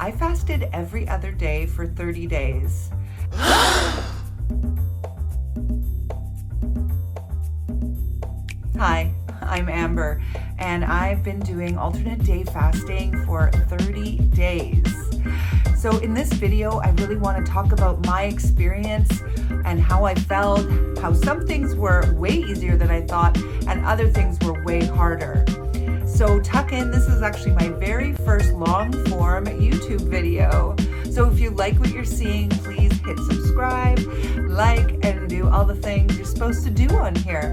I fasted every other day for 30 days. Hi, I'm Amber, and I've been doing alternate day fasting for 30 days. So in this video, I really want to talk about my experience and how I felt, how some things were way easier than I thought, and other things were way harder. So tuck in, this is actually my very first long form YouTube video. So if you like what you're seeing, please hit subscribe, like, and do all the things you're supposed to do on here.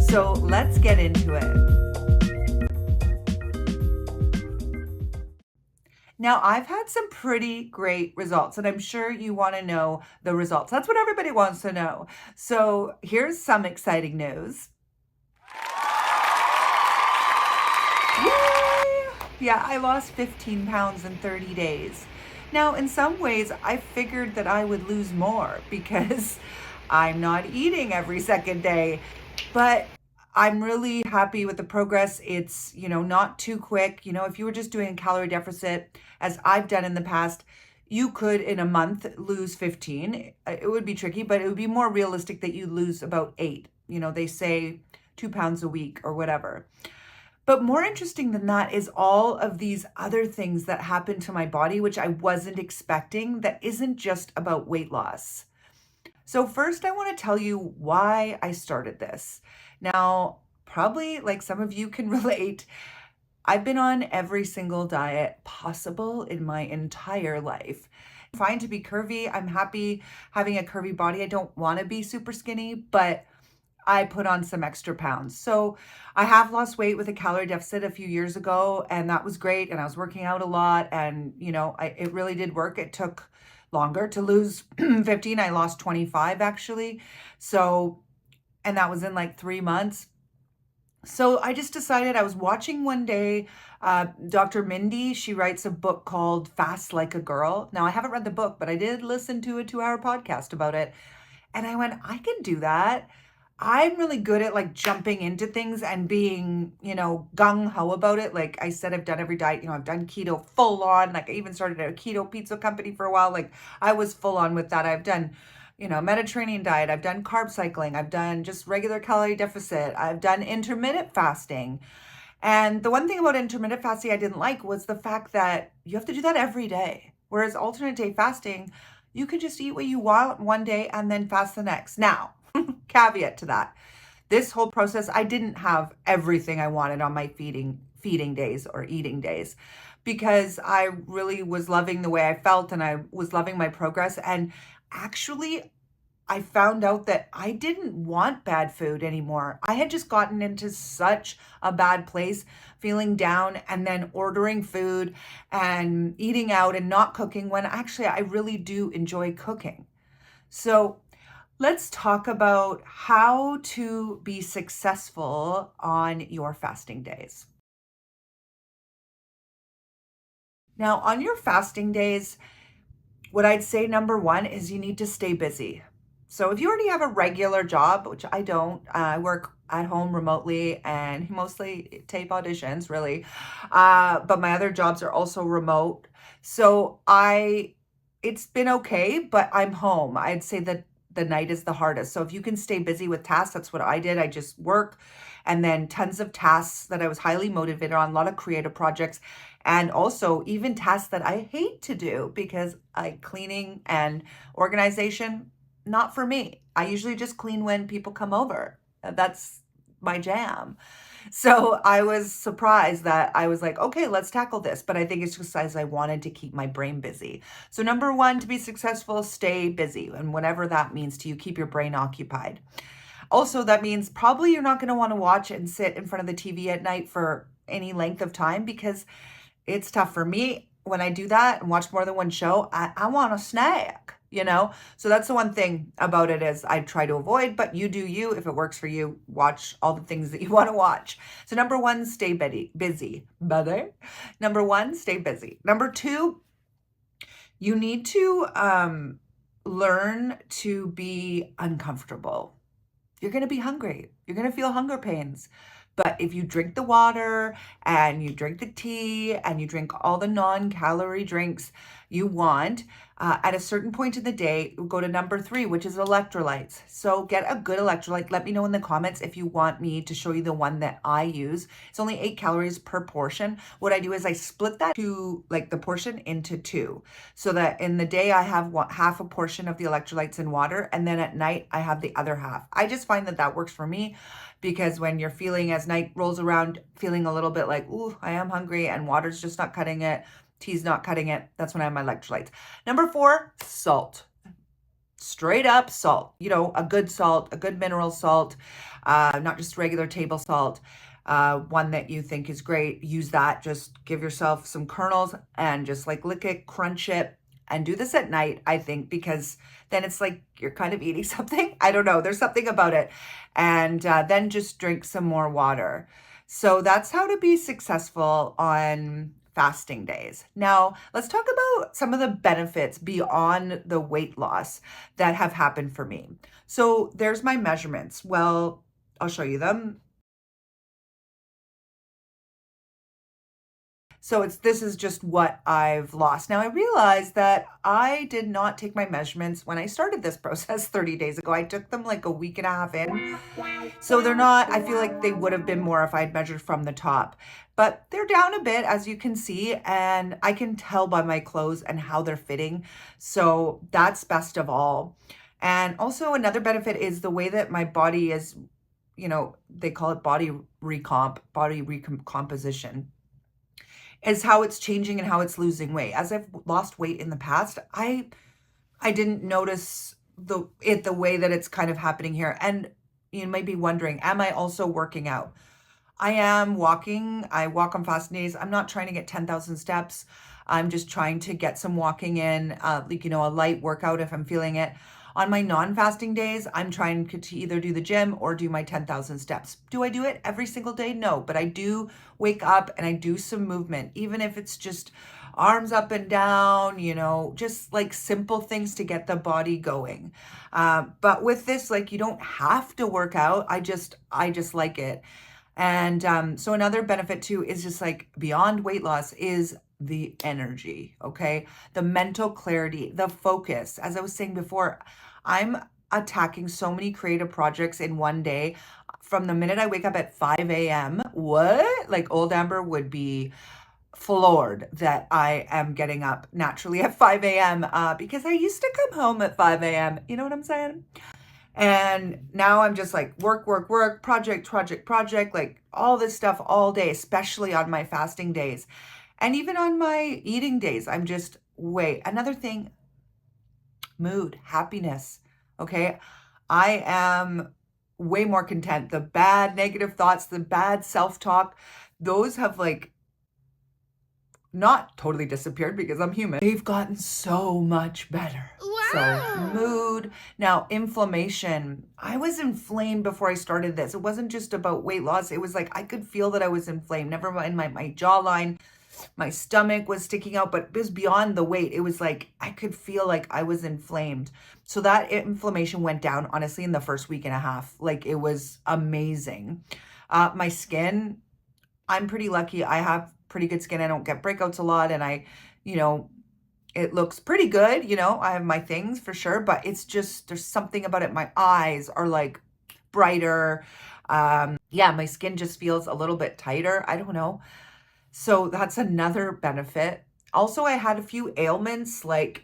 So let's get into it. Now, I've had some pretty great results, and I'm sure you want to know the results. That's what everybody wants to know. So here's some exciting news. Yay! Yeah, I lost 15 pounds in 30 days. Now, in some ways, I figured that I would lose more because I'm not eating every second day, but I'm really happy with the progress. It's, not too quick. If you were just doing a calorie deficit, as I've done in the past, you could in a month lose 15. It would be tricky, but it would be more realistic that you lose about 8. They say 2 pounds a week or whatever. But more interesting than that is all of these other things that happen to my body, which I wasn't expecting, that isn't just about weight loss. So first, I want to tell you why I started this. Now, probably like some of you can relate, I've been on every single diet possible in my entire life. I'm fine to be curvy. I'm happy having a curvy body. I don't want to be super skinny, but I put on some extra pounds. So I have lost weight with a calorie deficit a few years ago, and that was great. And I was working out a lot, and it really did work. It took longer to lose 15. I lost 25 actually. So, and that was in like 3 months. So I just decided, I was watching one day, Dr. Mindy, she writes a book called Fast Like a Girl. Now I haven't read the book, but I did listen to a 2-hour podcast about it. And I went, I can do that. I'm really good at like jumping into things and being, gung-ho about it. Like I said, I've done every diet, I've done keto full on. Like I even started a keto pizza company for a while. Like I was full on with that. I've done, Mediterranean diet. I've done carb cycling. I've done just regular calorie deficit. I've done intermittent fasting. And the one thing about intermittent fasting I didn't like was the fact that you have to do that every day. Whereas alternate day fasting, you can just eat what you want one day and then fast the next. Now, caveat to that, this whole process, I didn't have everything I wanted on my feeding days or eating days, because I really was loving the way I felt and I was loving my progress. And actually, I found out that I didn't want bad food anymore. I had just gotten into such a bad place, feeling down, and then ordering food and eating out and not cooking, when actually I really do enjoy cooking. So let's talk about how to be successful on your fasting days. Now, on your fasting days, what I'd say number one is you need to stay busy. So if you already have a regular job, which I don't, I work at home remotely and mostly tape auditions, really. But my other jobs are also remote. So it's been okay, but I'm home. I'd say that the night is the hardest. So if you can stay busy with tasks, that's what I did. I just work, and then tons of tasks that I was highly motivated on, a lot of creative projects, and also even tasks that I hate to do, because cleaning and organization, not for me. I usually just clean when people come over. That's my jam. So I was surprised that I was like, okay, let's tackle this. But I think it's just as I wanted to keep my brain busy. So number one, to be successful, stay busy. And whatever that means to you, keep your brain occupied. Also, that means probably you're not going to want to watch and sit in front of the TV at night for any length of time, because it's tough for me. When I do that and watch more than one show, I want a snack. So that's the one thing about it, is I try to avoid, but you do you. If it works for you, watch all the things that you want to watch. So number one, stay busy. Number one, stay busy. Number two, you need to learn to be uncomfortable. You're going to be hungry. You're going to feel hunger pains, But if you drink the water and you drink the tea and you drink all the non-calorie drinks you want, at a certain point in the day, go to number 3, which is electrolytes. So get a good electrolyte. Let me know in the comments if you want me to show you the one that I use. It's only 8 calories per portion. What I do is I split that to like the portion into 2, so that in the day I have half a portion of the electrolytes in water, and then at night I have the other half. I just find that that works for me, because when you're feeling, as night rolls around, feeling a little bit like, ooh, I am hungry and water's just not cutting it, tea's not cutting it, that's when I have my electrolytes. Number 4, salt. Straight up salt. You know, a good salt, a good mineral salt, not just regular table salt. One that you think is great, use that. Just give yourself some kernels and just like lick it, crunch it, and do this at night, I think, because then it's like you're kind of eating something. I don't know. There's something about it. And then just drink some more water. So that's how to be successful on fasting days. Now, let's talk about some of the benefits beyond the weight loss that have happened for me. So there's my measurements. Well, I'll show you them. So this is just what I've lost. Now I realized that I did not take my measurements when I started this process 30 days ago. I took them like a week and a half in. So they're not, I feel like they would have been more if I had measured from the top. But they're down a bit, as you can see, and I can tell by my clothes and how they're fitting. So that's best of all. And also another benefit is the way that my body is, you know, they call it body recomposition, is how it's changing and how it's losing weight. As I've lost weight in the past, I didn't notice the way that it's kind of happening here. And you might be wondering, am I also working out? I am walking. I walk on fasting days. I'm not trying to get 10,000 steps. I'm just trying to get some walking in, like, you know, a light workout if I'm feeling it. On my non-fasting days, I'm trying to either do the gym or do my 10,000 steps. Do I do it every single day? No, but I do wake up and I do some movement, even if it's just arms up and down, you know, just like simple things to get the body going. But with this, like, you don't have to work out. I just like it. And so another benefit too is just like beyond weight loss is the energy, okay? The mental clarity, the focus. As I was saying before, I'm attacking so many creative projects in one day. From the minute I wake up at 5 a.m., what? Like old Amber would be floored that I am getting up naturally at 5 a.m. Because I used to come home at 5 a.m. You know what I'm saying? And now I'm just like work, project, like all this stuff all day, especially on my fasting days. And even on my eating days, I'm just, wait, another thing, mood, happiness, okay? I am way more content. The bad negative thoughts, the bad self-talk, those have like not totally disappeared because I'm human. They've gotten so much better. Wow. So mood, now inflammation. I was inflamed before I started this. It wasn't just about weight loss. It was like I could feel that I was inflamed. Never mind my jawline, my stomach was sticking out, but it was beyond the weight. It was like I could feel like I was inflamed. So that inflammation went down, honestly, in the first week and a half. Like it was amazing. My skin, I'm pretty lucky. I have pretty good skin. I don't get breakouts a lot, and I, you know, it looks pretty good. You know, I have my things for sure, but it's just, there's something about it. My eyes are like brighter. Yeah, my skin just feels a little bit tighter. I don't know. So that's another benefit. Also, I had a few ailments, like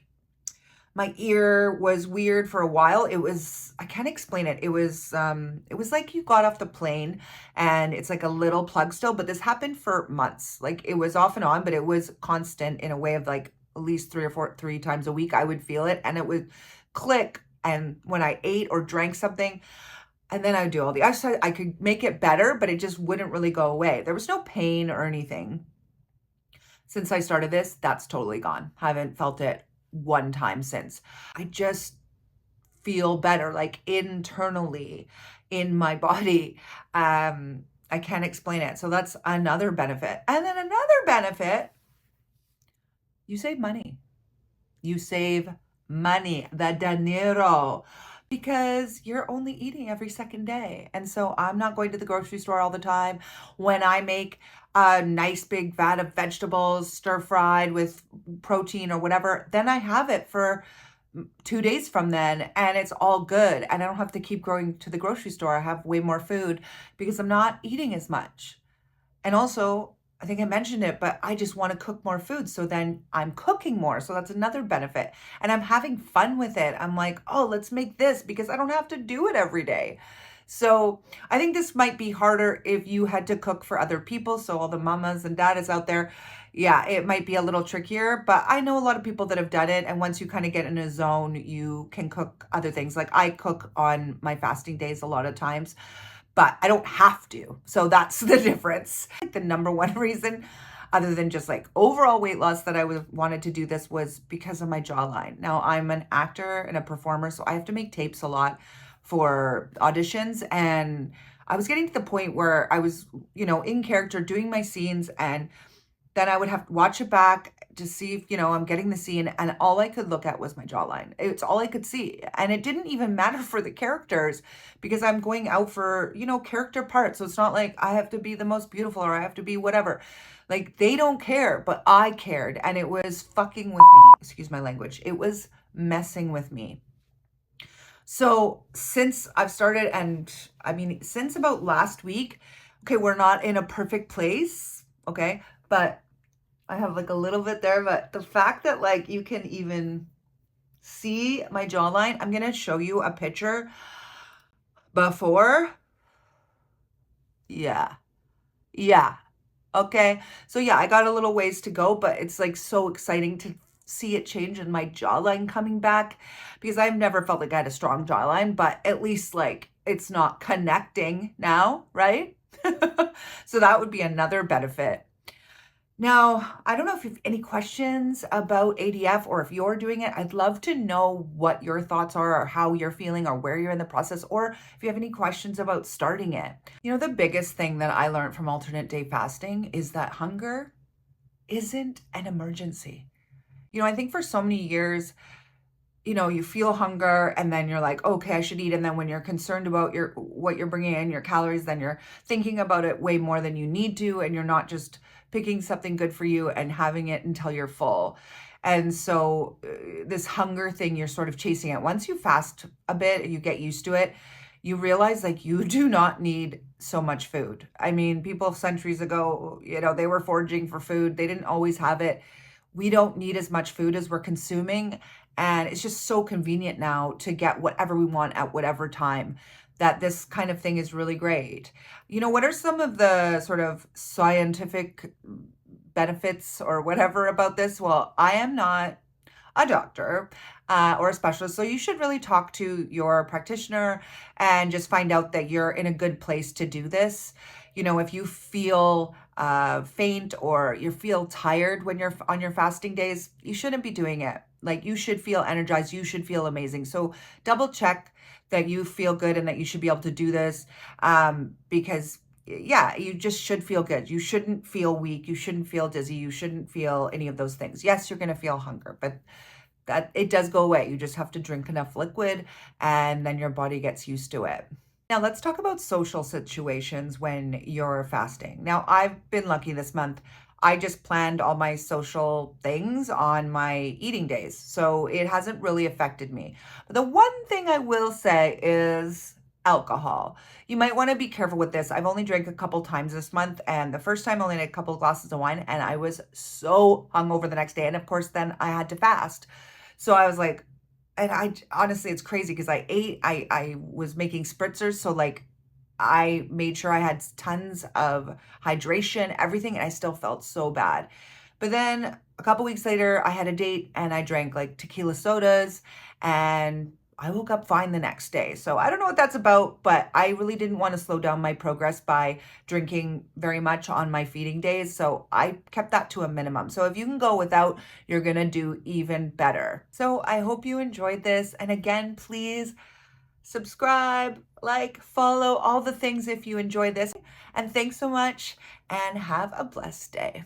my ear was weird for a while. It was, I can't explain it. It was like you got off the plane and it's like a little plug still, but this happened for months. Like it was off and on, but it was constant in a way of like at least 3 times a week, I would feel it and it would click. And when I ate or drank something, and then I would do all the exercise, I could make it better, but it just wouldn't really go away. There was no pain or anything. Since I started this, that's totally gone. Haven't felt it one time since. I just feel better, like internally in my body. I can't explain it. So that's another benefit. And then another benefit, you save money. You save money, the dinero. because you're only eating every second day. And so I'm not going to the grocery store all the time. When I make a nice big vat of vegetables, stir fried with protein or whatever, then I have it for 2 days from then and it's all good. And I don't have to keep going to the grocery store. I have way more food because I'm not eating as much. And also, I think I mentioned it, but I just want to cook more food. So then I'm cooking more. So that's another benefit. And I'm having fun with it. I'm like, oh, let's make this because I don't have to do it every day. So I think this might be harder if you had to cook for other people. So all the mamas and daddas out there, yeah, it might be a little trickier, but I know a lot of people that have done it. And once you kind of get in a zone, you can cook other things. Like I cook on my fasting days a lot of times, but I don't have to. So that's the difference. Like the number one reason, other than just like overall weight loss that I wanted to do this, was because of my jawline. Now I'm an actor and a performer, so I have to make tapes a lot for auditions. And I was getting to the point where I was, in character doing my scenes, and then I would have to watch it back to see if, I'm getting the scene, and all I could look at was my jawline. It's all I could see. And it didn't even matter for the characters because I'm going out for, character parts. So it's not like I have to be the most beautiful or I have to be whatever. Like they don't care, but I cared, and it was fucking with me. Excuse my language. It was messing with me. So since I've started, and since about last week, okay, we're not in a perfect place, okay, but I have like a little bit there, but the fact that like you can even see my jawline, I'm going to show you a picture before. Yeah. Okay. So yeah, I got a little ways to go, but it's like so exciting to see it change and my jawline coming back because I've never felt like I had a strong jawline, but at least like it's not connecting now, right? So that would be another benefit. Now, I don't know if you have any questions about ADF or if you're doing it. I'd love to know what your thoughts are or how you're feeling or where you're in the process, or if you have any questions about starting it. The biggest thing that I learned from alternate day fasting is that hunger isn't an emergency. I think for so many years, you feel hunger and then you're like, okay, I should eat. And then when you're concerned about what you're bringing in, your calories, then you're thinking about it way more than you need to. And you're not just picking something good for you and having it until you're full. And so this hunger thing, you're sort of chasing it. Once you fast a bit and you get used to it, you realize like you do not need so much food. People centuries ago, they were foraging for food. They didn't always have it. We don't need as much food as we're consuming. And it's just so convenient now to get whatever we want at whatever time that this kind of thing is really great. What are some of the sort of scientific benefits or whatever about this? Well, I am not a doctor or a specialist, so you should really talk to your practitioner and just find out that you're in a good place to do this. If you feel faint or you feel tired when you're on your fasting days, you shouldn't be doing it. Like you should feel energized, you should feel amazing. So double check that you feel good and that you should be able to do this because yeah, you just should feel good. You shouldn't feel weak. You shouldn't feel dizzy. You shouldn't feel any of those things. Yes, you're going to feel hunger, but that it does go away. You just have to drink enough liquid and then your body gets used to it. Now let's talk about social situations when you're fasting. Now I've been lucky this month. I just planned all my social things on my eating days, so it hasn't really affected me. But the one thing I will say is alcohol. You might want to be careful with this. I've only drank a couple times this month, and the first time I only had a couple of glasses of wine, and I was so hungover the next day. And of course, then I had to fast. So I was like, and I honestly, it's crazy because I was making spritzers. So like I made sure I had tons of hydration, everything, and I still felt so bad. But then a couple weeks later, I had a date and I drank like tequila sodas and I woke up fine the next day. So I don't know what that's about, but I really didn't want to slow down my progress by drinking very much on my feeding days. So I kept that to a minimum. So if you can go without, you're going to do even better. So I hope you enjoyed this. And again, please subscribe, like, follow, all the things if you enjoy this. And thanks so much and have a blessed day.